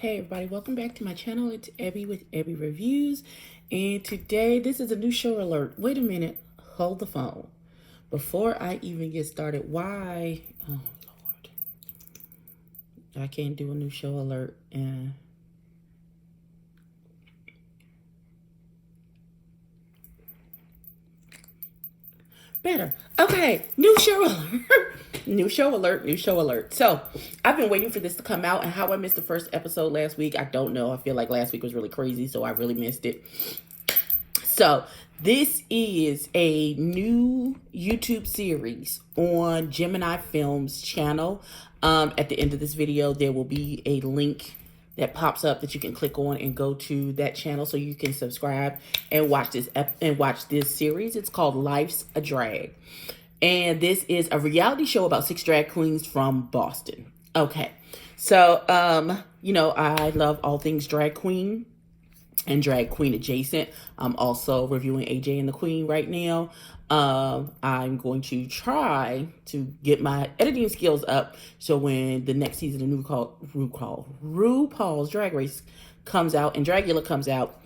Hey everybody, welcome back to my channel. It's Ebbie with Ebbie Reviews. And today, this is a new show alert. Wait a minute, hold the phone. Before I even get started, why? Oh Lord. I can't do a new show alert. And better. Okay, new show alert. New show alert, new show alert. So, I've been waiting for this to come out, and how I missed the first episode last week, I don't know. I feel like last week was really crazy, so I really missed it. So, this is a new YouTube series on Gemini Films channel. At the end of this video, there will be a link that pops up that you can click on and go to that channel so you can subscribe and watch this series. It's called Life's a Drag. And this is a reality show about 6 drag queens from Boston. Okay. So, I love all things drag queen and drag queen adjacent. I'm also reviewing AJ and the Queen right now. I'm going to try to get my editing skills up so when the next season of RuPaul's Drag Race comes out and Dragula comes out,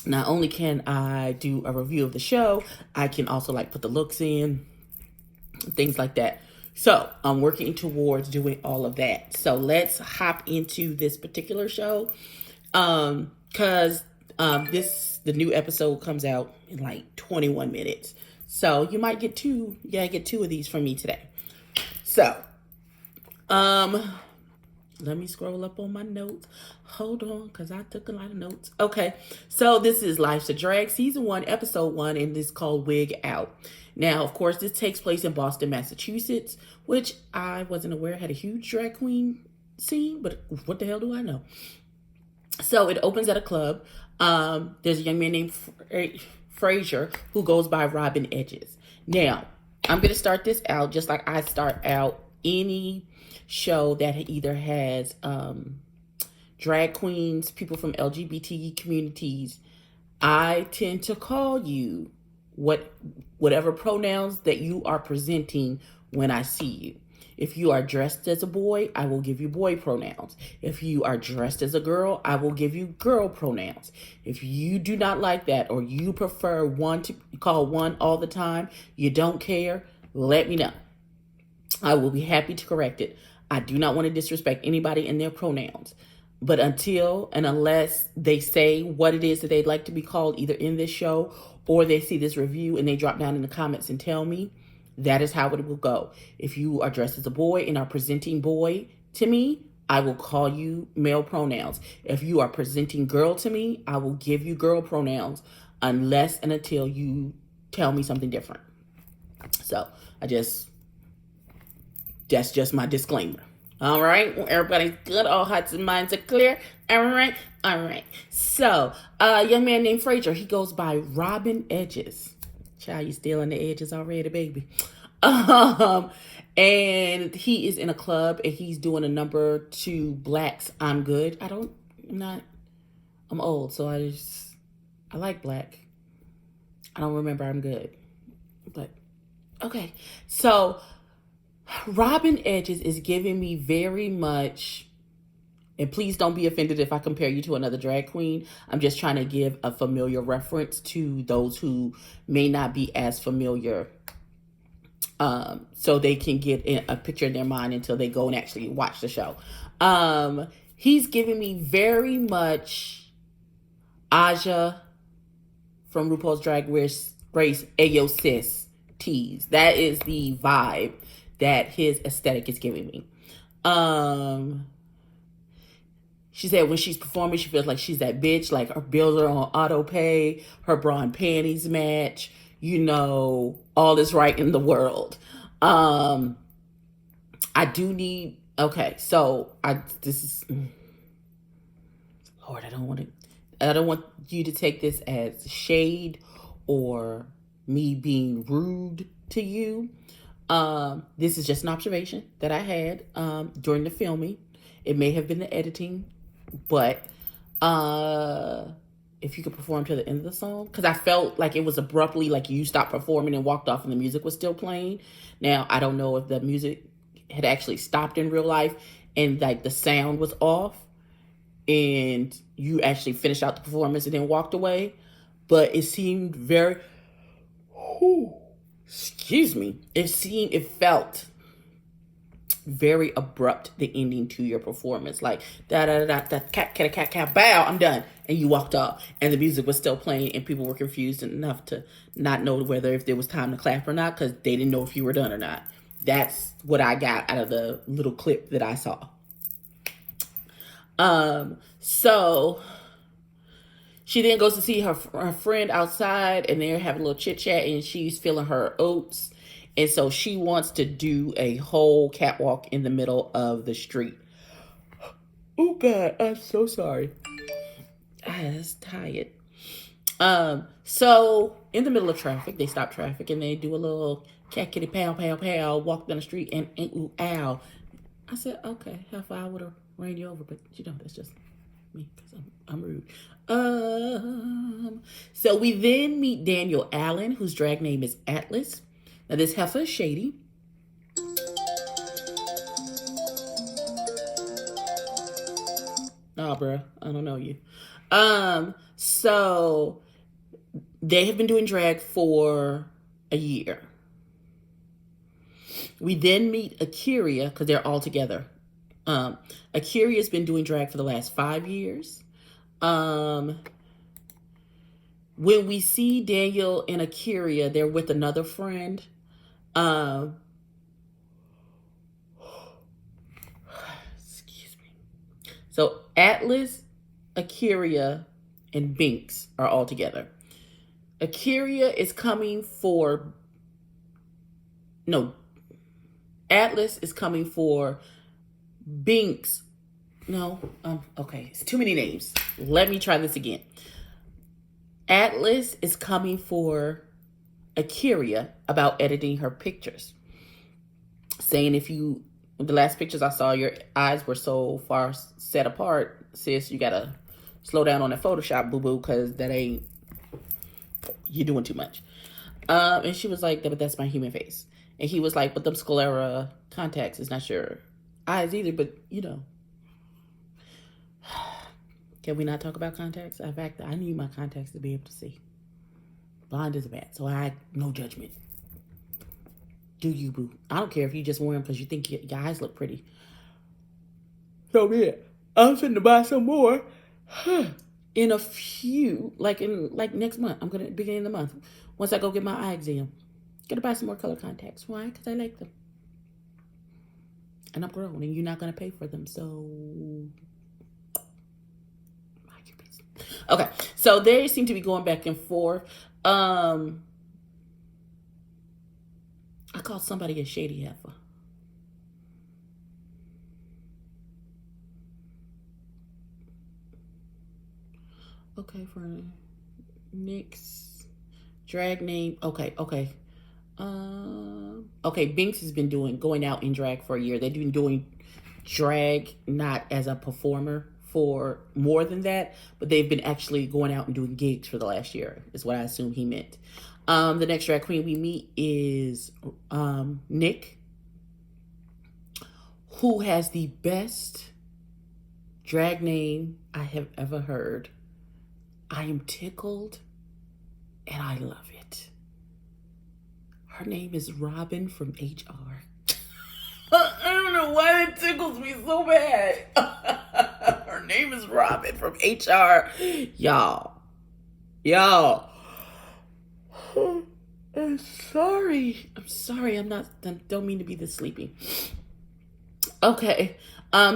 not only can I do a review of the show, I can also put the looks in, things like that. So I'm working towards doing all of that. So let's hop into this particular show. Because the new episode comes out in 21 minutes. So you might get two of these from me today. So, let me scroll up on my notes. Hold on, because I took a lot of notes. Okay, so this is Life's a Drag, Season 1, Episode 1, and this is called Wig Out. Now, of course, this takes place in Boston, Massachusetts, which I wasn't aware had a huge drag queen scene, but what the hell do I know? So it opens at a club. There's a young man named Frazier who goes by Robin Edges. Now, I'm going to start this out just like I start out any show that either has drag queens, people from LGBT communities. I tend to call you whatever pronouns that you are presenting when I see you. If you are dressed as a boy, I will give you boy pronouns. If you are dressed as a girl, I will give you girl pronouns. If you do not like that or you prefer one to call one all the time, you don't care, let me know. I will be happy to correct it. I do not want to disrespect anybody in their pronouns. But until and unless they say what it is that they'd like to be called either in this show or they see this review and they drop down in the comments and tell me, that is how it will go. If you are dressed as a boy and are presenting boy to me, I will call you male pronouns. If you are presenting girl to me, I will give you girl pronouns unless and until you tell me something different. So that's just my disclaimer. All right, everybody's good. All hearts and minds are clear. All right. So, a young man named Frazier, he goes by Robin Edges. Child, you still on the edges already, baby. And he is in a club and he's doing a number to Black's I'm Good. I'm old, so I like Black. I don't remember I'm Good. But, okay. So, Robin Edges is giving me very much, and please don't be offended if I compare you to another drag queen. I'm just trying to give a familiar reference to those who may not be as familiar, so they can get a picture in their mind until they go and actually watch the show. He's giving me very much Aja from RuPaul's Drag Race, Ayo Sis tease. That is the vibe that his aesthetic is giving me. She said when she's performing, she feels like she's that bitch. Like her bills are on auto pay, her bra and panties match. All is right in the world. I do need. Okay, so Lord, I don't want you to take this as shade or me being rude to you. This is just an observation that I had during the filming. It may have been the editing, but if you could perform to the end of the song, because I felt like it was abruptly like you stopped performing and walked off and the music was still playing. Now, I don't know if the music had actually stopped in real life and the sound was off and you actually finished out the performance and then walked away. But it seemed very, whew, excuse me, it felt very abrupt, the ending to your performance. Like, da da da da, cat, bow, I'm done. And you walked off. And the music was still playing, and people were confused enough to not know whether if there was time to clap or not, because they didn't know if you were done or not. That's what I got out of the little clip that I saw. So she then goes to see her friend outside, and they're having a little chit chat, and she's feeling her oats. And so she wants to do a whole catwalk in the middle of the street. Oh God, I'm so sorry. I was tired. So in the middle of traffic, they stop traffic and they do a little cat kitty pow pow pow, walk down the street, and ooh ow. I said, okay, half I would have ran you over, but that's just me because I'm rude. So we then meet Daniel Allen, whose drag name is Atlas. Now this heifer is shady. Oh, bruh, I don't know you. So they have been doing drag for a year. We then meet Akira, because they're all together. Akira has been doing drag for the last 5 years. When we see Daniel and Akira, they're with another friend. Excuse me. So Atlas, Akira, and Binks are all together. Akira is coming for... No. Atlas is coming for Binks. No. Okay. It's too many names. Let me try this again. Atlas is coming for Akira about editing her pictures. Saying the last pictures I saw, your eyes were so far set apart, sis, you gotta slow down on that Photoshop, boo-boo, because you're doing too much. And she was like, but that's my human face. And he was like, but them sclera contacts is not your eyes either, but Can we not talk about contacts? In fact, I need my contacts to be able to see. Blind is bad, so no judgment. Do you, boo? I don't care if you just wear them because you think your eyes look pretty. So yeah, I'm finna buy some more in a few, like next month. I'm gonna beginning of the month. Once I go get my eye exam, gonna buy some more color contacts. Why? Because I like them, and I'm grown, and you're not gonna pay for them, so. Okay, so they seem to be going back and forth. I called somebody a shady heifer. Okay, for Nick's drag name. Okay. Okay, Binks has been going out in drag for a year. They've been doing drag not as a performer for more than that, but they've been actually going out and doing gigs for the last year, is what I assume he meant. The next drag queen we meet is Nick, who has the best drag name I have ever heard. I am tickled and I love it. Her name is Robin from HR. I don't know why it tickles me so bad. Her name is Robin from HR. Y'all. I'm sorry. Don't mean to be this sleepy. Okay.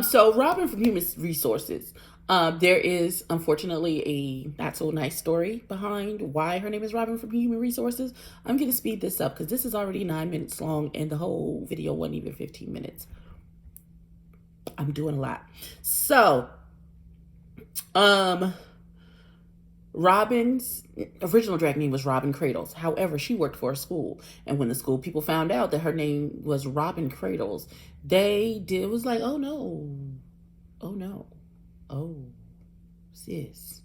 So Robin from Human Resources. There is unfortunately a not so nice story behind why her name is Robin from Human Resources. I'm going to speed this up because this is already 9 minutes long and the whole video wasn't even 15 minutes. I'm doing a lot. So, Robin's original drag name was Robin Cradles. However, she worked for a school. And when the school people found out that her name was Robin Cradles, it was like, oh no. Oh, sis.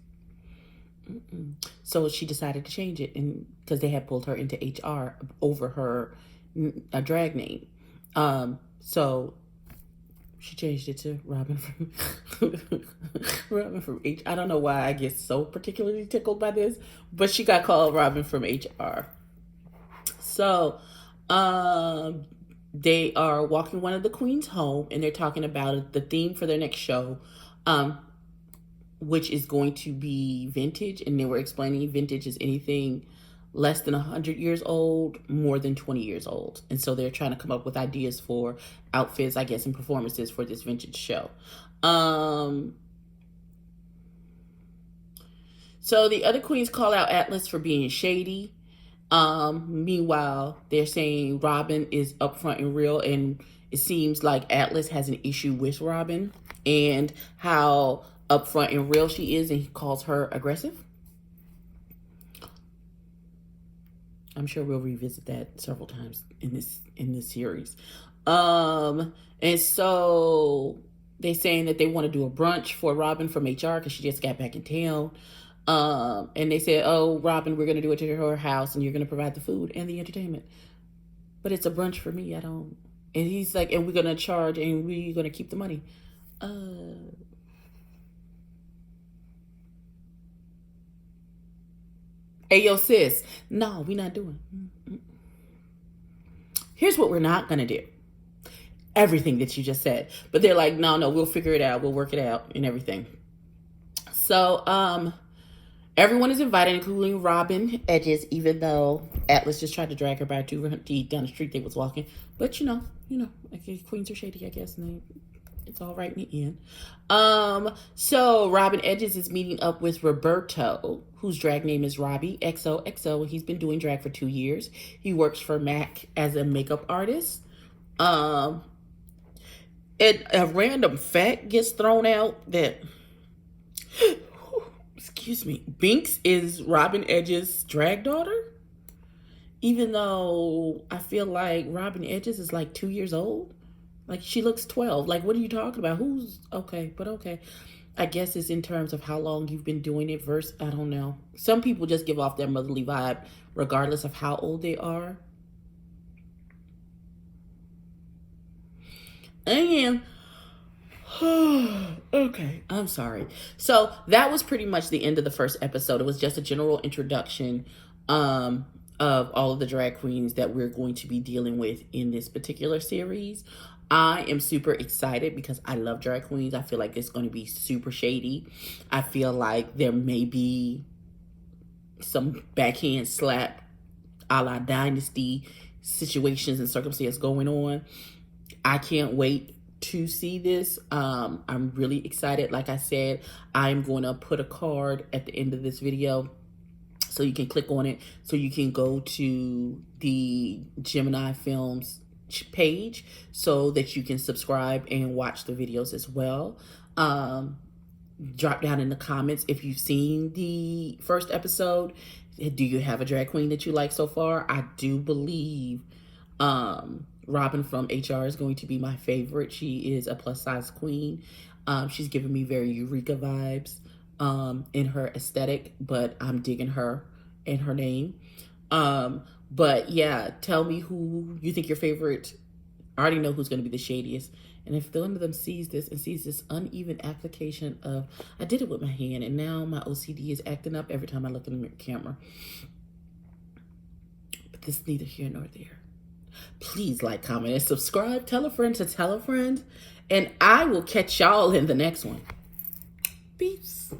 So she decided to change it, and because they had pulled her into HR over her drag name. So She changed it to Robin from Robin from H. I don't know why I get so particularly tickled by this, but she got called Robin from HR. So, they are walking one of the queens home, and they're talking about the theme for their next show, which is going to be vintage. And they were explaining vintage is anything less than 100 years old, more than 20 years old. And so they're trying to come up with ideas for outfits, I guess, and performances for this vintage show. So the other queens call out Atlas for being shady. Meanwhile, they're saying Robin is upfront and real, and it seems like Atlas has an issue with Robin and how upfront and real she is, and he calls her aggressive. I'm sure we'll revisit that several times in this series. And so they're saying that they want to do a brunch for Robin from HR because she just got back in town. And they said, oh, Robin, we're going to do it to her house and you're going to provide the food and the entertainment. But it's a brunch for me. I don't. And he's like, and we're going to charge and we're going to keep the money. Hey, yo, sis. No, we're not doing. Here's what we're not going to do. Everything that you just said. But they're like, no, we'll figure it out. We'll work it out and everything. So, everyone is invited, including Robin Edges, even though Atlas just tried to drag her by 2 feet down the street they was walking. But you know, queens are shady, I guess, and it's all right in the end. So Robin Edges is meeting up with Roberto, whose drag name is Robbie XOXO. He's been doing drag for 2 years. He works for MAC as a makeup artist. And a random fact gets thrown out that, excuse me, Binks is Robin Edges' drag daughter, even though I feel like Robin Edges is like 2 years old. Like, she looks 12. Like, what are you talking about? Who's okay? But okay, I guess it's in terms of how long you've been doing it versus, I don't know. Some people just give off their motherly vibe regardless of how old they are. And okay, I'm sorry. So that was pretty much the end of the first episode. It was just a general introduction of all of the drag queens that we're going to be dealing with in this particular series. I am super excited because I love drag queens. I feel like it's going to be super shady. I feel like there may be some backhand slap a la Dynasty situations and circumstances going on. I can't wait to see this. I'm really excited. Like I said, I'm going to put a card at the end of this video so you can click on it, so you can go to the Gemini Films page so that you can subscribe and watch the videos as well. Drop down in the comments if you've seen the first episode. Do you have a drag queen that you like so far? I do believe Robin from HR is going to be my favorite. She is a plus size queen. She's giving me very Eureka vibes in her aesthetic, but I'm digging her and her name. But yeah, tell me who you think your favorite. I already know who's going to be the shadiest. And if one of them sees this and sees this uneven application of, I did it with my hand and now my OCD is acting up every time I look in the camera. But this is neither here nor there. Please like, comment, and subscribe. Tell a friend to tell a friend. And I will catch y'all in the next one. Peace.